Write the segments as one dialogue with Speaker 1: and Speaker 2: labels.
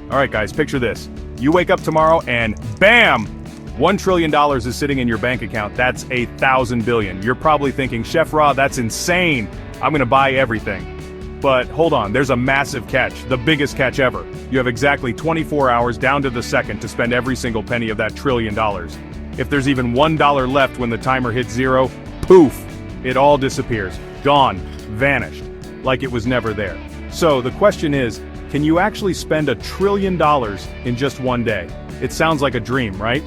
Speaker 1: All right, guys, picture this. You wake up tomorrow and bam! $1 trillion is sitting in your bank account. That's 1,000 billion. You're probably thinking, Chef Ra, that's insane. I'm gonna buy everything. But hold on, there's a massive catch, the biggest catch ever. You have exactly 24 hours down to the second to spend every single penny of that $1 trillion. If there's even $1 left when the timer hits zero, poof, it all disappears. Gone, vanished, like it was never there. So the question is, can you actually spend $1 trillion in just one day? It sounds like a dream, right?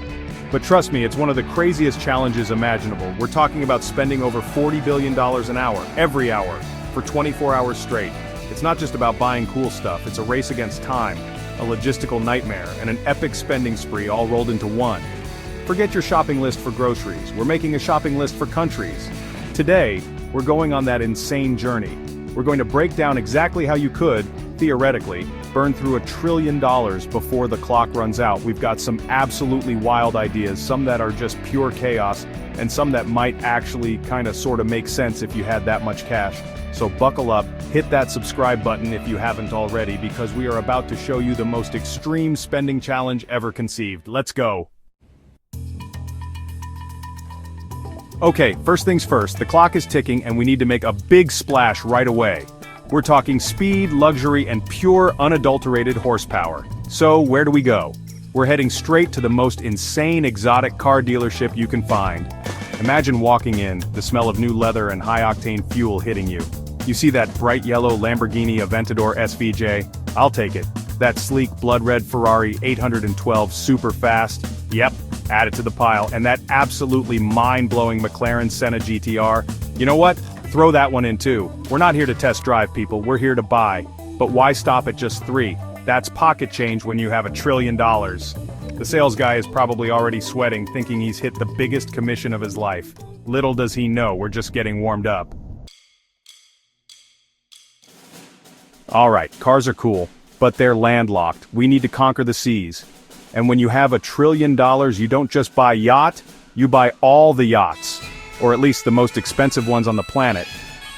Speaker 1: But trust me, it's one of the craziest challenges imaginable. We're talking about spending over $40 billion an hour, every hour, for 24 hours straight. It's not just about buying cool stuff, it's a race against time, a logistical nightmare, and an epic spending spree all rolled into one. Forget your shopping list for groceries, we're making a shopping list for countries. Today, we're going on that insane journey. We're going to break down exactly how you could, theoretically, burn through $1 trillion before the clock runs out. We've got some absolutely wild ideas, some that are just pure chaos, and some that might actually sorta make sense if you had that much cash. So buckle up, hit that subscribe button if you haven't already, because we are about to show you the most extreme spending challenge ever conceived. Let's go. Okay, first things first, the clock is ticking and we need to make a big splash right away. We're talking speed, luxury, and pure, unadulterated horsepower. So, where do we go? We're heading straight to the most insane exotic car dealership you can find. Imagine walking in, the smell of new leather and high-octane fuel hitting you. You see that bright yellow Lamborghini Aventador SVJ? I'll take it. That sleek blood-red Ferrari 812 super fast? Yep, add it to the pile. And that absolutely mind-blowing McLaren Senna GTR? You know what? Throw that one in too. We're not here to test drive, people, we're here to buy. But why stop at just 3? That's pocket change when you have $1 trillion. The sales guy is probably already sweating, thinking he's hit the biggest commission of his life. Little does he know, we're just getting warmed up. Alright, cars are cool, but they're landlocked. We need to conquer the seas. And when you have $1 trillion, you don't just buy yacht, you buy all the yachts. Or at least the most expensive ones on the planet.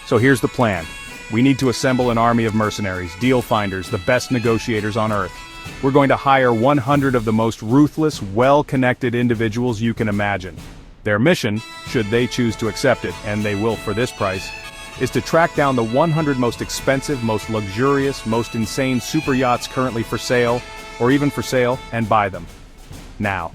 Speaker 1: So here's the plan. We need to assemble an army of mercenaries, deal finders, the best negotiators on Earth. We're going to hire 100 of the most ruthless, well-connected individuals you can imagine. Their mission, should they choose to accept it, and they will for this price, is to track down the 100 most expensive, most luxurious, most insane super yachts currently for sale, or even for sale, and buy them. Now.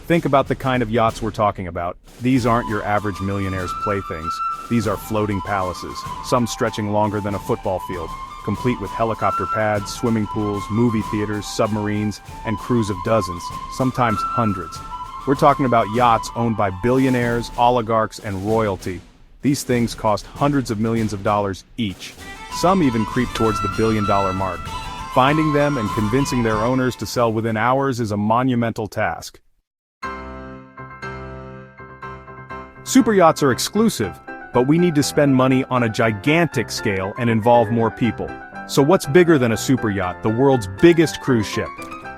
Speaker 1: Think about the kind of yachts we're talking about. These aren't your average millionaire's playthings. These are floating palaces, some stretching longer than a football field, complete with helicopter pads, swimming pools, movie theaters, submarines, and crews of dozens, sometimes hundreds. We're talking about yachts owned by billionaires, oligarchs, and royalty. These things cost hundreds of millions of dollars each. Some even creep towards the $1 billion mark. Finding them and convincing their owners to sell within hours is a monumental task. Super yachts are exclusive, but we need to spend money on a gigantic scale and involve more people. So what's bigger than a super yacht, the world's biggest cruise ship?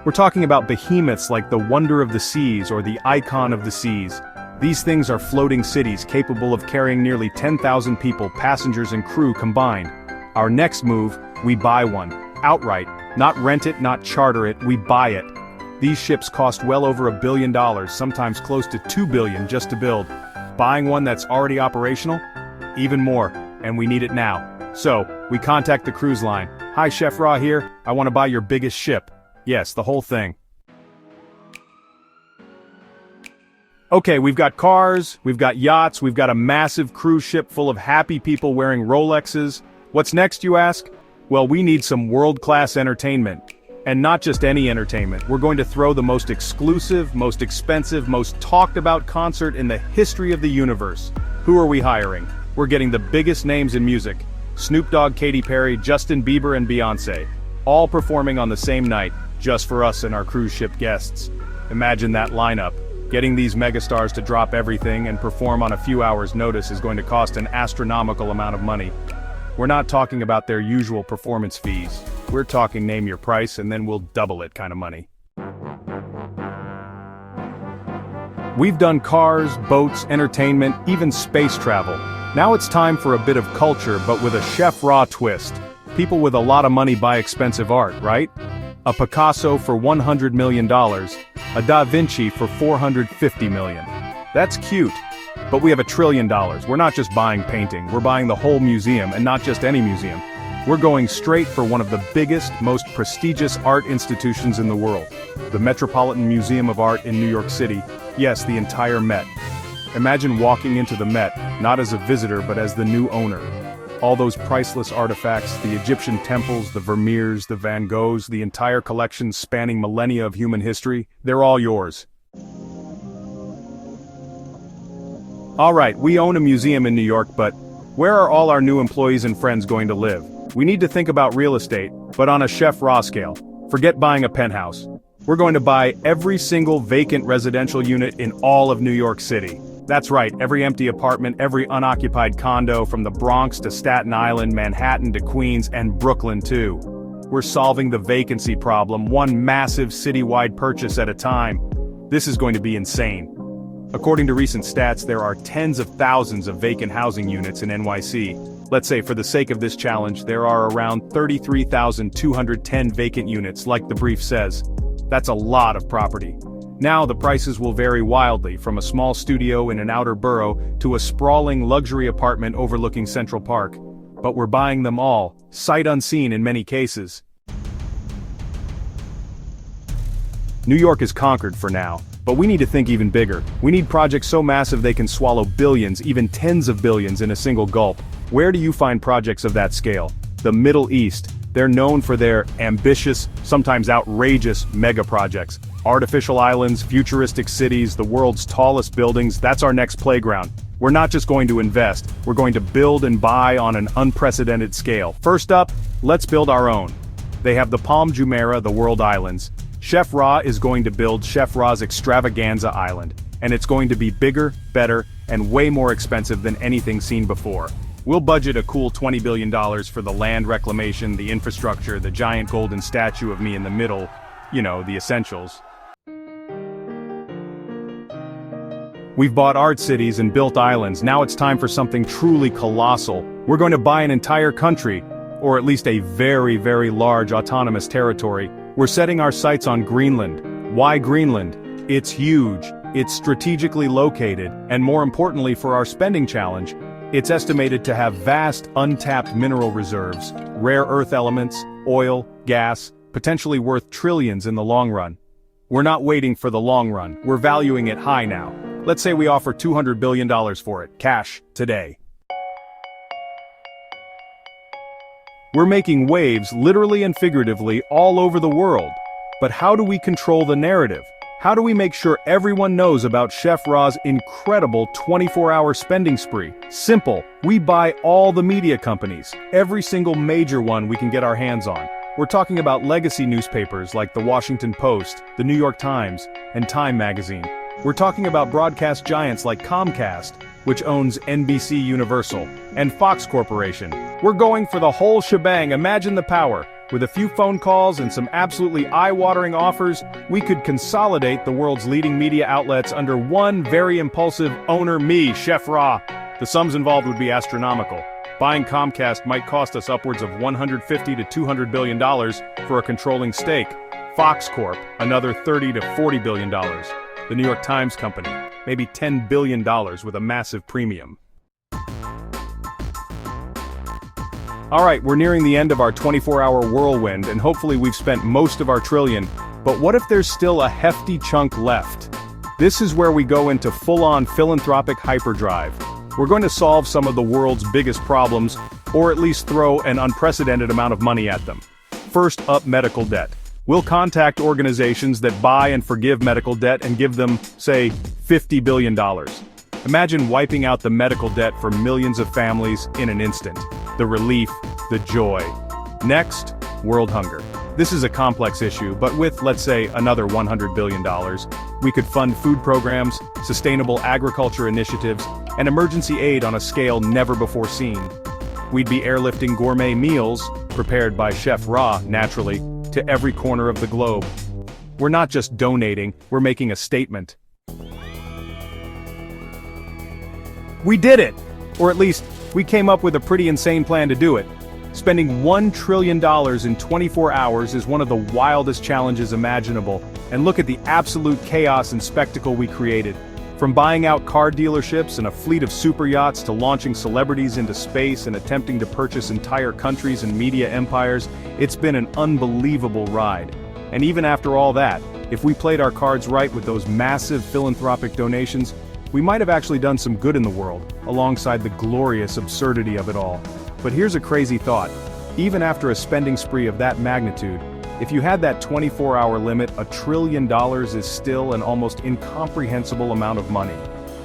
Speaker 1: We're talking about behemoths like the Wonder of the Seas or the Icon of the Seas. These things are floating cities capable of carrying nearly 10,000 people, passengers and crew combined. Our next move, we buy one, outright, not rent it, not charter it, we buy it. These ships cost well over $1 billion, sometimes close to $2 billion just to build. Buying one that's already operational? Even more, and we need it now. So, we contact the cruise line. Hi, Chef Ra here, I want to buy your biggest ship. Yes, the whole thing. Okay, we've got cars, we've got yachts, we've got a massive cruise ship full of happy people wearing Rolexes. What's next, you ask? Well, we need some world-class entertainment. And not just any entertainment, we're going to throw the most exclusive, most expensive, most talked-about concert in the history of the universe. Who are we hiring? We're getting the biggest names in music. Snoop Dogg, Katy Perry, Justin Bieber, and Beyonce. All performing on the same night, just for us and our cruise ship guests. Imagine that lineup. Getting these megastars to drop everything and perform on a few hours' notice is going to cost an astronomical amount of money. We're not talking about their usual performance fees. We're talking name your price and then we'll double it kind of money. We've done cars, boats, entertainment, even space travel. Now it's time for a bit of culture, but with a Chef Ra twist. People with a lot of money buy expensive art, right? a Picasso for $100 million, a Da Vinci for $450 million. That's cute. But we have $1 trillion. We're not just buying painting, we're buying the whole museum, and not just any museum. We're going straight for one of the biggest, most prestigious art institutions in the world. The Metropolitan Museum of Art in New York City. Yes, the entire Met. Imagine walking into the Met, not as a visitor but as the new owner. All those priceless artifacts, the Egyptian temples, the Vermeers, the Van Goghs, the entire collection spanning millennia of human history, they're all yours. Alright, we own a museum in New York, but where are all our new employees and friends going to live? We need to think about real estate, but on a Chef Ra scale. Forget buying a penthouse. We're going to buy every single vacant residential unit in all of New York City. That's right, every empty apartment, every unoccupied condo, from the Bronx to Staten Island, Manhattan to Queens, and Brooklyn too. We're solving the vacancy problem, one massive citywide purchase at a time. This is going to be insane. According to recent stats, there are tens of thousands of vacant housing units in NYC. Let's say, for the sake of this challenge, there are around 33,210 vacant units, like the brief says. That's a lot of property. Now the prices will vary wildly, from a small studio in an outer borough to a sprawling luxury apartment overlooking Central Park. But we're buying them all, sight unseen in many cases. New York is conquered for now. But we need to think even bigger. We need projects so massive they can swallow billions, even tens of billions in a single gulp. Where do you find projects of that scale? The Middle East. They're known for their ambitious, sometimes outrageous, mega projects. Artificial islands, futuristic cities, the world's tallest buildings, that's our next playground. We're not just going to invest, we're going to build and buy on an unprecedented scale. First up, let's build our own. They have the Palm Jumeirah, the World Islands. Chef Ra is going to build Chef Ra's Extravaganza Island, and it's going to be bigger, better, and way more expensive than anything seen before. We'll budget a cool $20 billion for the land reclamation, the infrastructure, the giant golden statue of me in the middle, you know, the essentials. We've bought art cities and built islands, now it's time for something truly colossal. We're going to buy an entire country, or at least a very, very large autonomous territory. We're setting our sights on Greenland. Why Greenland? It's huge, it's strategically located, and more importantly for our spending challenge, it's estimated to have vast untapped mineral reserves, rare earth elements, oil, gas, potentially worth trillions in the long run. We're not waiting for the long run, we're valuing it high now. Let's say we offer $200 billion for it, cash, today. We're making waves, literally and figuratively, all over the world. But how do we control the narrative? How do we make sure everyone knows about Chef Ra's incredible 24-hour spending spree? Simple. We buy all the media companies, every single major one we can get our hands on. We're talking about legacy newspapers like the Washington Post, the New York Times, and Time magazine. We're talking about broadcast giants like Comcast, which owns NBC Universal, and Fox Corporation. We're going for the whole shebang, imagine the power. With a few phone calls and some absolutely eye-watering offers, we could consolidate the world's leading media outlets under one very impulsive owner, me, Chef Ra. The sums involved would be astronomical. Buying Comcast might cost us upwards of $150 to $200 billion for a controlling stake. Fox Corp, another $30 to $40 billion. The New York Times Company, maybe $10 billion with a massive premium. Alright, we're nearing the end of our 24-hour whirlwind, and hopefully we've spent most of our trillion, but what if there's still a hefty chunk left? This is where we go into full-on philanthropic hyperdrive. We're going to solve some of the world's biggest problems, or at least throw an unprecedented amount of money at them. First up, medical debt. We'll contact organizations that buy and forgive medical debt and give them, say, $50 billion. Imagine wiping out the medical debt for millions of families in an instant. The relief, the joy. Next, world hunger. This is a complex issue, but with, let's say, another $100 billion, we could fund food programs, sustainable agriculture initiatives, and emergency aid on a scale never before seen. We'd be airlifting gourmet meals, prepared by Chef Ra, naturally, to every corner of the globe. We're not just donating, we're making a statement. We did it! Or at least, we came up with a pretty insane plan to do it. Spending $1 trillion in 24 hours is one of the wildest challenges imaginable, and look at the absolute chaos and spectacle we created. From buying out car dealerships and a fleet of super yachts to launching celebrities into space and attempting to purchase entire countries and media empires, it's been an unbelievable ride. And even after all that, if we played our cards right with those massive philanthropic donations, we might have actually done some good in the world, alongside the glorious absurdity of it all. But here's a crazy thought. Even after a spending spree of that magnitude, if you had that 24-hour limit, $1 trillion is still an almost incomprehensible amount of money.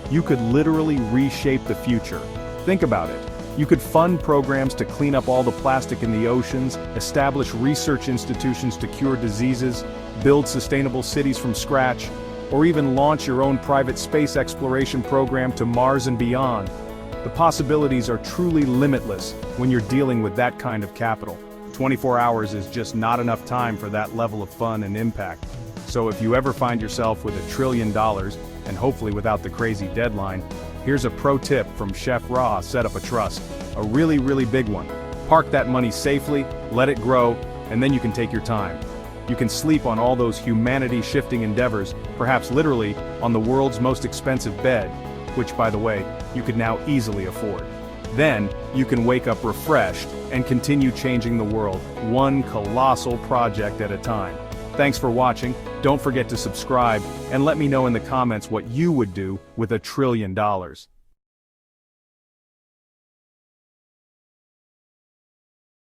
Speaker 1: You could literally reshape the future. Think about it. You could fund programs to clean up all the plastic in the oceans, establish research institutions to cure diseases, build sustainable cities from scratch, or even launch your own private space exploration program to Mars and beyond. The possibilities are truly limitless when you're dealing with that kind of capital. 24 hours is just not enough time for that level of fun and impact. So if you ever find yourself with $1 trillion, and hopefully without the crazy deadline, here's a pro tip from Chef Ra: set up a trust. A really big one. Park that money safely, let it grow, and then you can take your time. You can sleep on all those humanity-shifting endeavors, perhaps literally on the world's most expensive bed, which, by the way, you could now easily afford. Then, you can wake up refreshed and continue changing the world, one colossal project at a time. Thanks for watching, don't forget to subscribe, and let me know in the comments what you would do with $1 trillion.